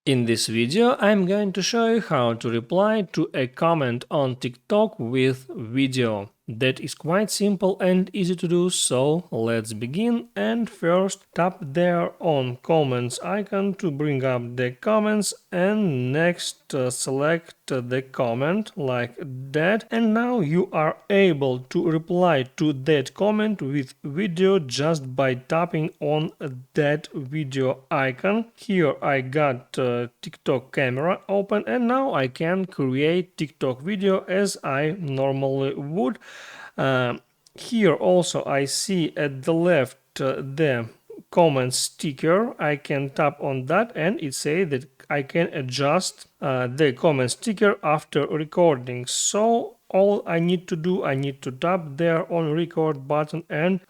In this video, I'm going to show you how to reply to a comment on TikTok with video. That is quite simple and easy to do, so let's begin. And first, tap there on comments icon to bring up the comments, and next select the comment like that. And now you are able to reply to that comment with video just by tapping on that video icon. Here I got TikTok camera open, and now I can create TikTok video as I normally would. Here also I see at the left the comment sticker. I can tap on that and it says that I can adjust the comment sticker after recording. So all I need to do, I need to tap there on record button and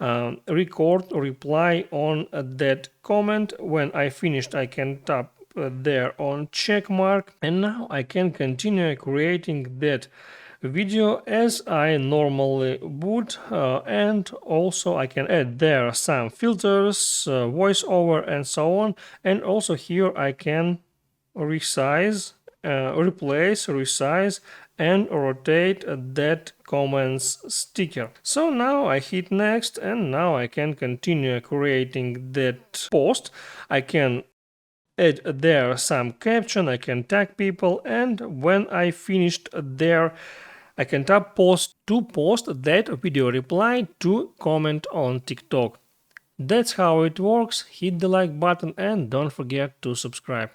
record or reply on that comment. When I finished, I can tap there on check mark, and now I can continue creating that video as I normally would, and also I can add there some filters, voiceover and so on. And also here I can resize, replace, resize and rotate that comments sticker. So now I hit next, and now I can continue creating that post. I can add there some caption, I can tag people, and when I finished there, I can tap post to post that video reply to comment on TikTok. That's how it works. Hit the like button and don't forget to subscribe.